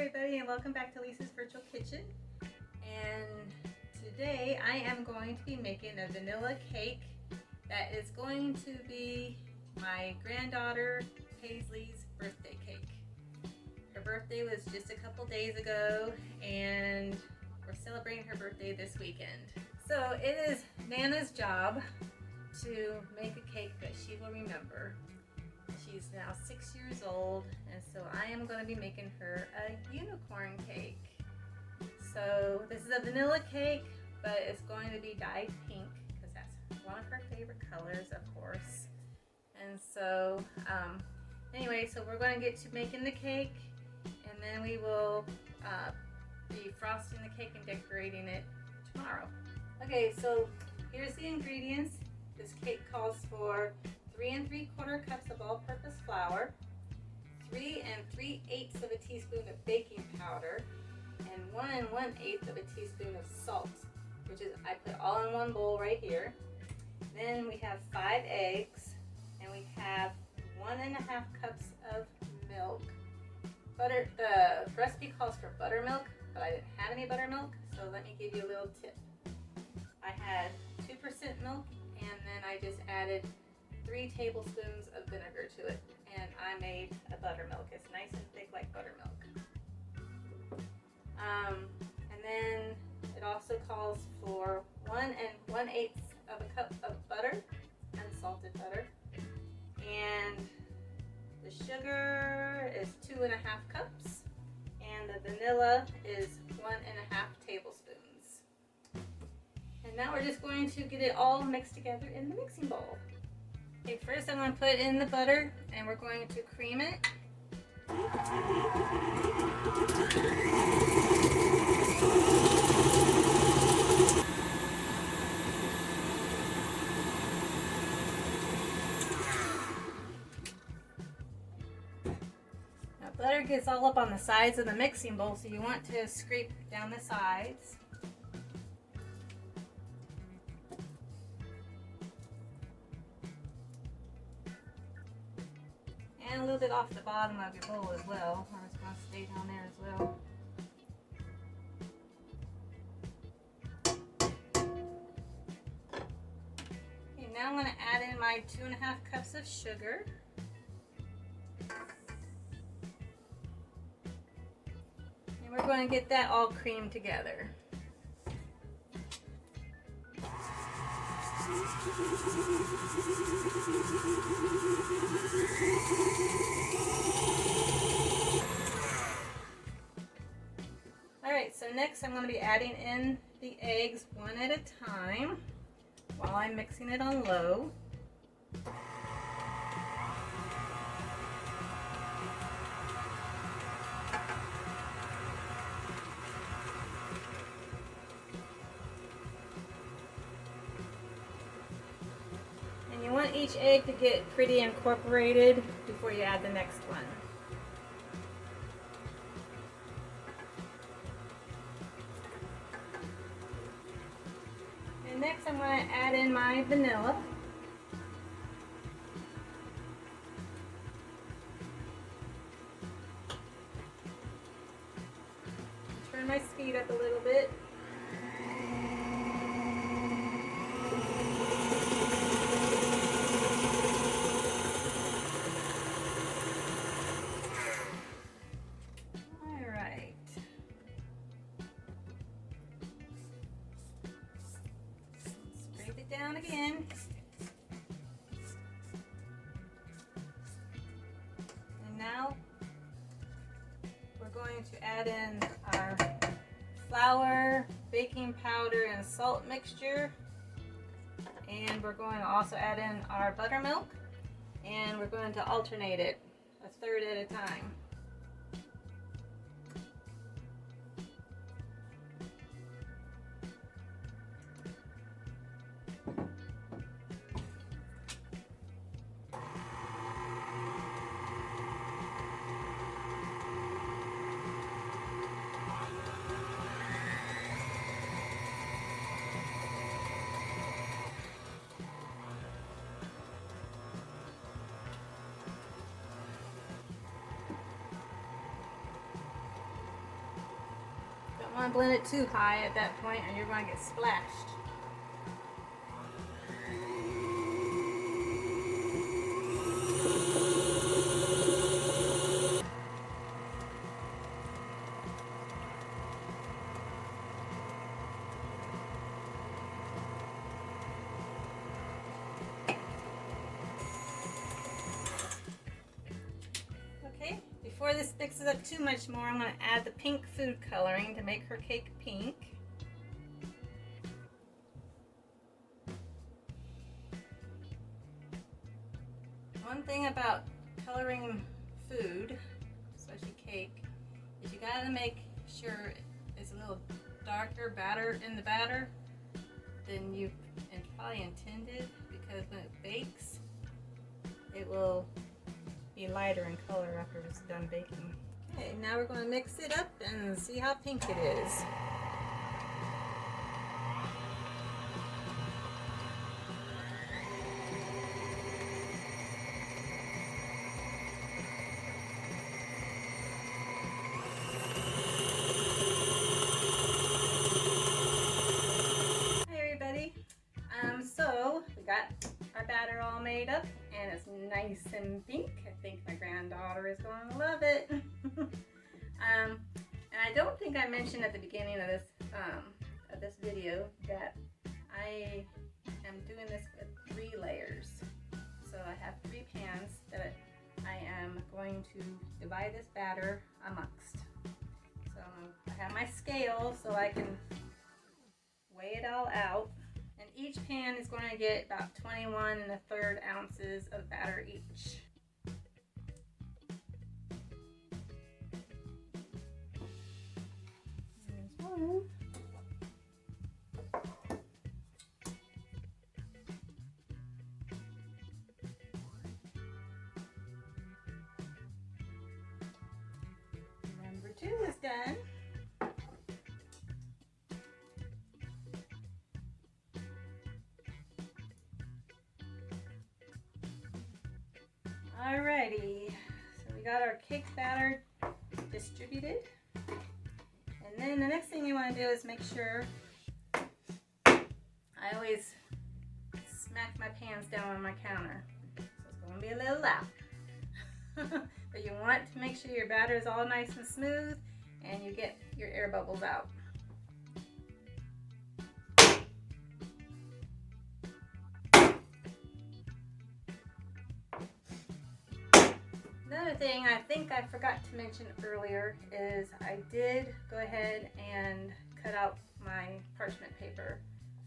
everybody, and welcome back to Lisa's Virtual Kitchen. And today I am going to be making a vanilla cake that is going to be my granddaughter Paisley's birthday cake. Her birthday was just a couple days ago and we're celebrating her birthday this weekend. So it is Nana's job to make a cake that she will remember. She's now 6 years old, and so I am going to be making her a unicorn cake. So this is a vanilla cake, but it's going to be dyed pink because that's one of her favorite colors, of course. And so anyway, so we're going to get to making the cake, and then we will be frosting the cake and decorating it tomorrow. Okay, so here's the ingredients. This cake calls for 3 3/4 cups of all-purpose flour, 3 3/8 of a teaspoon of baking powder, and 1 1/8 of a teaspoon of salt, which is I put all in one bowl right here. Then we have 5 eggs, and we have 1 1/2 cups of milk. Butter. The recipe calls for buttermilk, but I didn't have any buttermilk, so let me give you a little tip. I had 2% milk, and then I just added 3 tablespoons of vinegar to it, and I made a buttermilk. It's nice and thick like buttermilk. And then it also calls for 1 1/8 of a cup of butter, unsalted butter, and the sugar is 2 1/2 cups, and the vanilla is 1 1/2 tablespoons. And now we're just going to get it all mixed together in the mixing bowl. Okay, first I'm going to put in the butter, and we're going to cream it. Now butter gets all up on the sides of the mixing bowl, so you want to scrape down the sides. And a little bit off the bottom of your bowl as well, or it's going to stay down there as well. Okay, now I'm going to add in my 2 1/2 cups of sugar. And we're going to get that all creamed together. Alright, so next I'm going to be adding in the eggs one at a time while I'm mixing it on low. And you want each egg to get pretty incorporated before you add the next one. And next I'm going to add in my vanilla. Turn my speed up a little bit. Down again. And now we're going to add in our flour, baking powder, and salt mixture. And we're going to also add in our buttermilk. And we're going to alternate it 1/3 at a time. want to blend it too high at that point or you're going to get splashed. Okay, before this mixes up too much more, I'm going to add the pink food coloring to make her cake pink. One thing about coloring food, especially cake, is you gotta make sure it's a little darker batter in the batter than you probably intended, because when it bakes, it will be lighter in color after it's done baking. Okay, now we're going to mix it up and see how pink it is. So we got our batter all made up and it's nice and pink. I think my granddaughter is going to love it. And I don't think I mentioned at the beginning of this video that I am doing this with 3 layers. So I have 3 pans that I am going to divide this batter amongst. So I have my scale so I can weigh it all out. And each pan is going to get about 21 1/3 ounces of batter each. There's one. Number 2 is done. Alrighty, so we got our cake batter distributed, and then the next thing you want to do is make sure, I always smack my pans down on my counter, so it's going to be a little loud, but you want to make sure your batter is all nice and smooth and you get your air bubbles out. Another thing I think I forgot to mention earlier is I did go ahead and cut out my parchment paper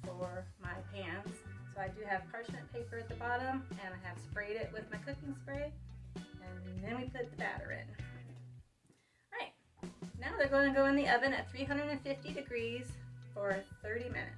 for my pans. So I do have parchment paper at the bottom and I have sprayed it with my cooking spray, and then we put the batter in. Alright, now they're going to go in the oven at 350 degrees for 30 minutes.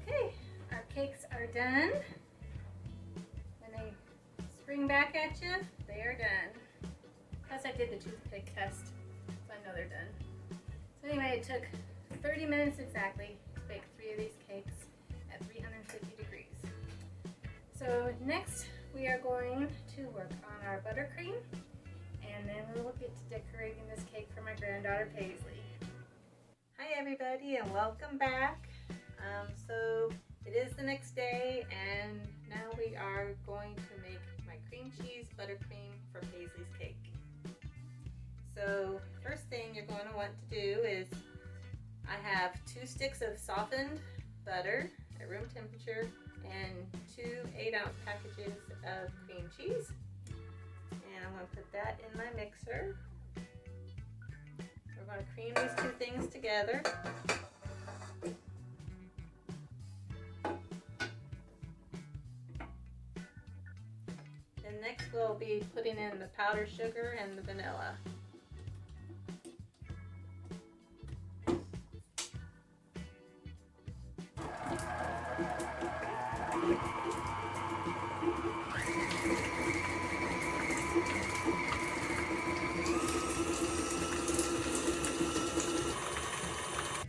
Okay, our cakes are done. When they spring back at you, they are done. Plus I did the toothpick test, so I know they're done. So anyway, it took 30 minutes exactly to bake 3 of these cakes at 350 degrees. So next we are going to work on our buttercream, and then we will get to decorating this cake for my granddaughter Paisley. Hi everybody and welcome back. So it is the next day and now we are going to make my cream cheese buttercream for Paisley's cake. So first thing you're going to want to do is, I have 2 sticks of softened butter at room temperature and 2 8-ounce packages of cream cheese. And I'm going to put that in my mixer. We're going to cream these 2 things together. Then next we'll be putting in the powdered sugar and the vanilla.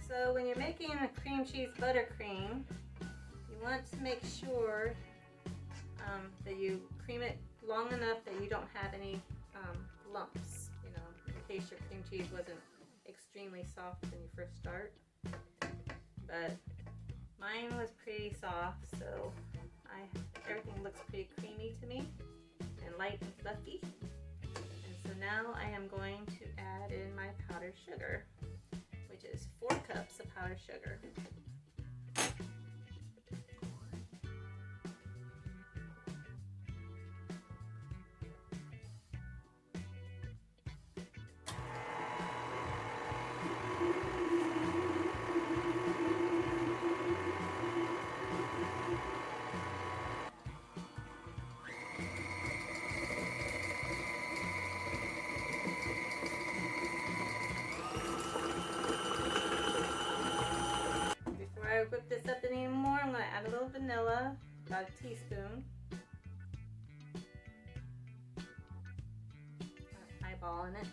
So when you're making a cream cheese buttercream, you want to make sure that you cream it long enough that you don't have any lumps, you know, in case your cream cheese wasn't extremely soft when you first start. But mine was pretty soft, so everything looks pretty creamy to me and light and fluffy. And so now I am going to add in my powdered sugar, which is 4 cups of powdered sugar. Before I whip this up anymore, I'm going to add a little vanilla, about a teaspoon. Eyeball in it.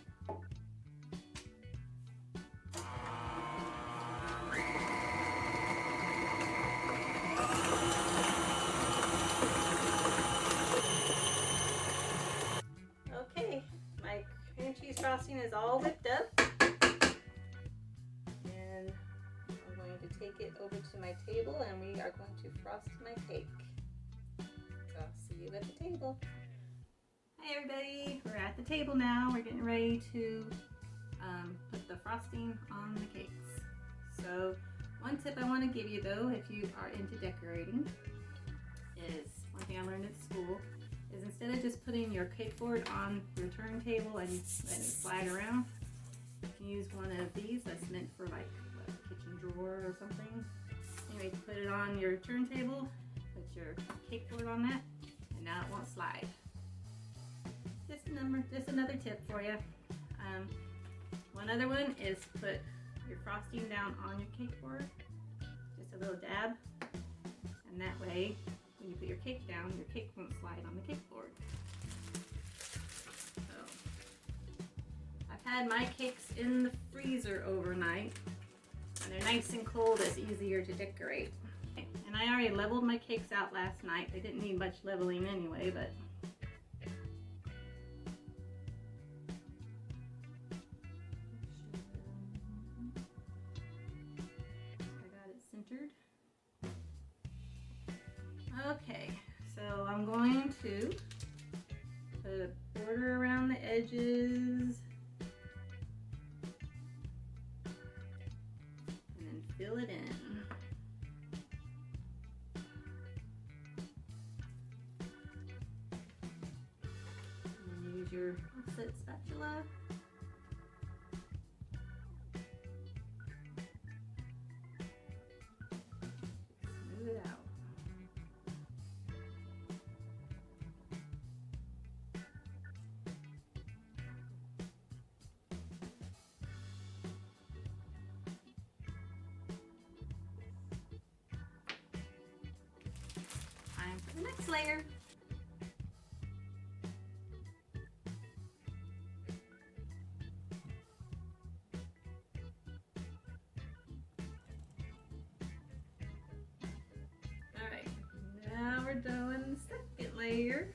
Okay, my cream cheese frosting is all whipped up. And I'm going to take it over to my table and we are going to frost my cake. So I'll see you at the table. Hi everybody, we're at the table now. We're getting ready to put the frosting on the cakes. So one tip I want to give you though, if you are into decorating, is one thing I learned at school, is instead of just putting your cake board on your turntable and letting it slide around, you can use one of these that's meant for like a kitchen drawer or something. Anyway, put it on your turntable, put your cake board on that, and now it won't slide. Just another tip for you. One other one is put your frosting down on your cake board, just a little dab, and that way when you put your cake down, your cake won't slide on the cake board. So I've had my cakes in the freezer overnight, and they're nice and cold. It's easier to decorate. And I already leveled my cakes out last night. They didn't need much leveling anyway, but okay, so I'm going to put a border around the edges and then fill it in. And then use your offset spatula. Smooth it out. Time for the next layer. Alright, now we're doing the second layer.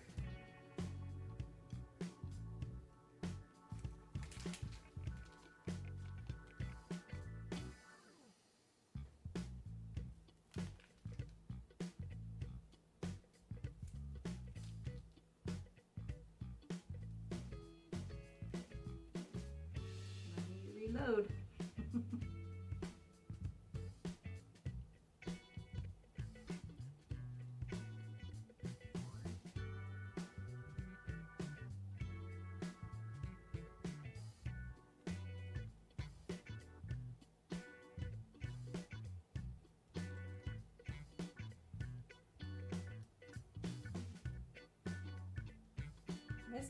Reload.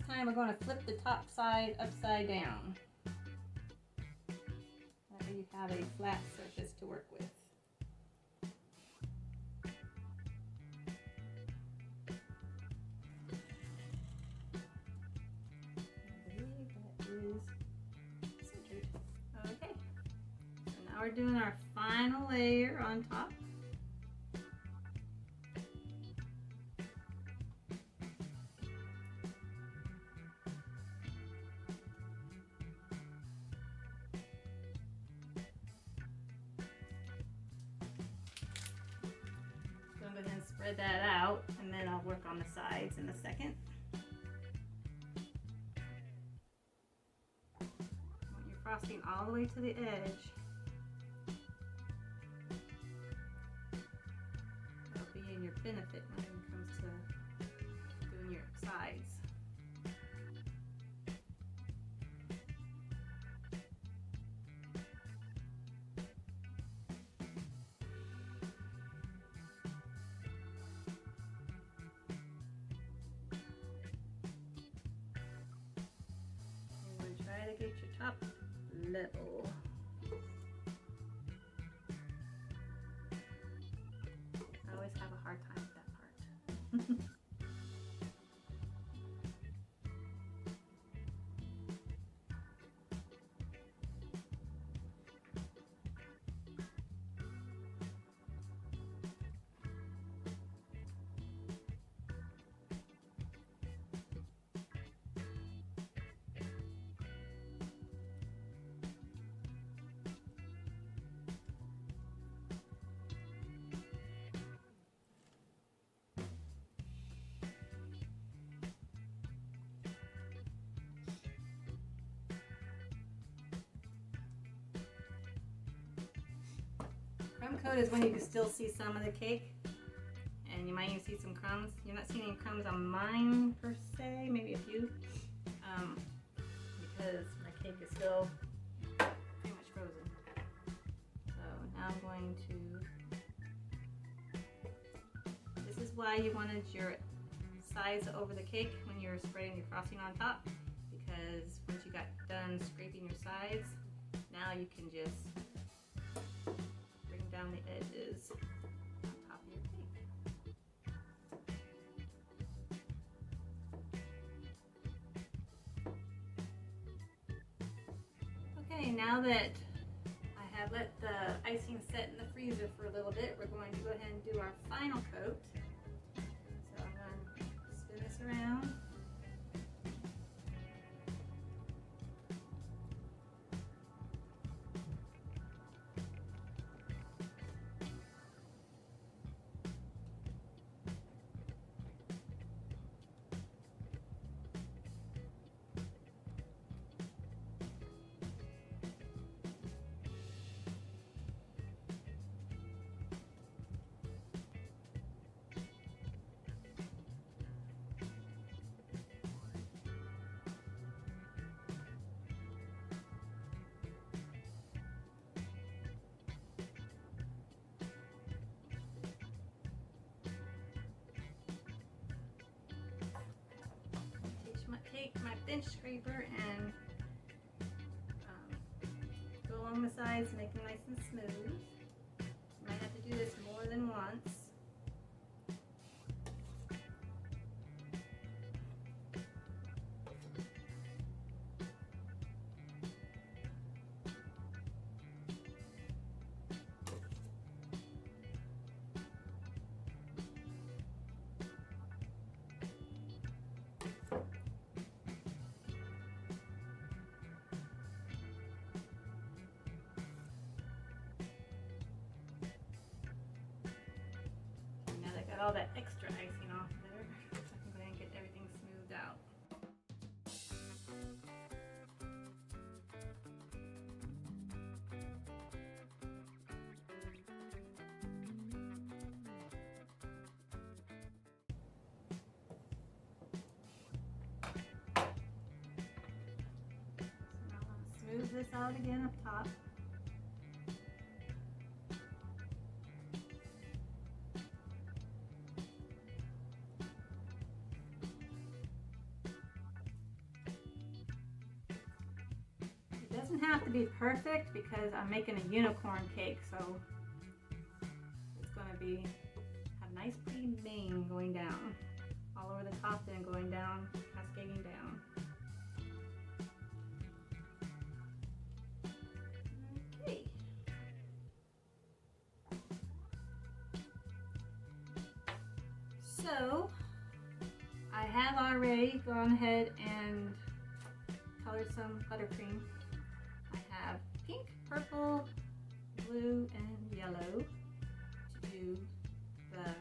time we're going to flip the top side upside down. That way you have a flat surface to work with. I believe that is centered. Okay, so now we're doing our final layer on top. Go ahead and spread that out, and then I'll work on the sides in a second. Want your frosting all the way to the edge. That'll be in your benefit when it comes to doing your sides. Try to get your top level. I always have a hard time with that part. Crumb coat is when you can still see some of the cake, and you might even see some crumbs. You're not seeing any crumbs on mine per se, maybe a few, because my cake is still pretty much frozen. So now I'm going to, this is why you wanted your sides over the cake when you're spreading your frosting on top, because once you got done scraping your sides, now you can just down the edges on top of your cake. Okay, now that I have let the icing set in the freezer for a little bit, we're going to go ahead and do our final coat. So I'm going to spin this around. Take my bench scraper and go along the sides, make them nice and smooth. You might have to do this more than once. All that extra icing off there. I can go ahead and get everything smoothed out. So now I'll smooth this out again up top. doesn't have to be perfect because I'm making a unicorn cake, so it's going to be a nice pretty mane going down all over the top and going down, cascading down. Okay. So I have already gone ahead and colored some buttercream. I have pink, purple, blue, and yellow to do the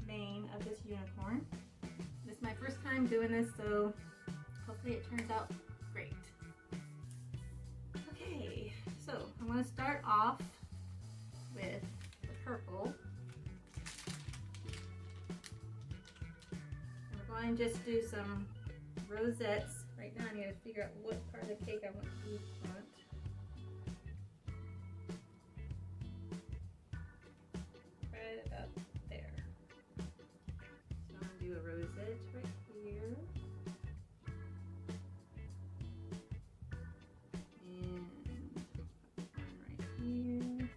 mane of this unicorn. This is my first time doing this, so hopefully it turns out great. Okay, so I'm going to start off with the purple. And just do some rosettes. Right now I need to figure out what part of the cake I want to do front. Right about there. So I'm going to do a rosette right here. And one right here.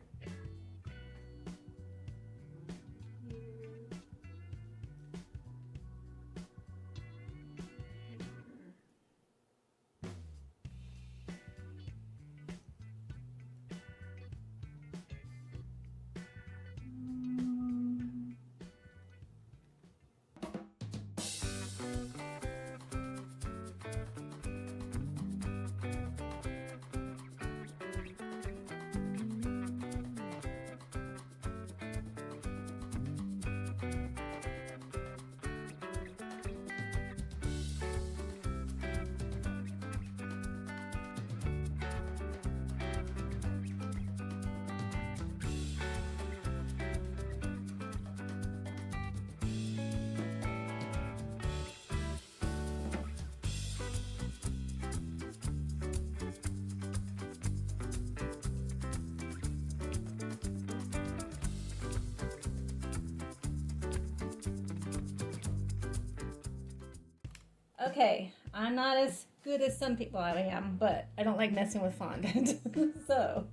Okay, I'm not as good as some people I am, but I don't like messing with fondant. So,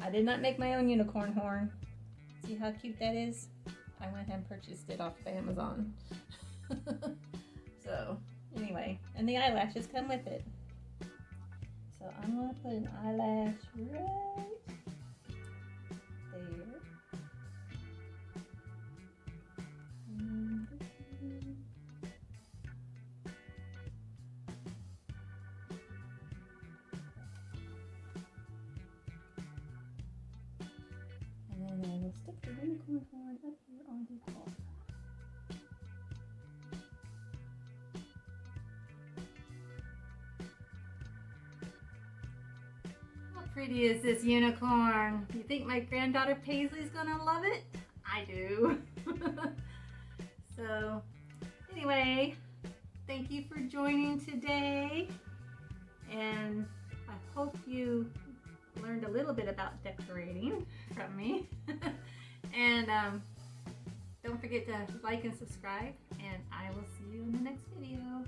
I did not make my own unicorn horn. See how cute that is? I went ahead and purchased it off of Amazon. So, anyway, and the eyelashes come with it. So, I'm going to put an eyelash right there. And then I will stick the unicorn horn up here on the top. How pretty is this unicorn? You think my granddaughter Paisley's gonna love it? I do. So, anyway, thank you for joining today. And I hope you learned a little bit about decorating from me. And don't forget to like and subscribe, and I will see you in the next video.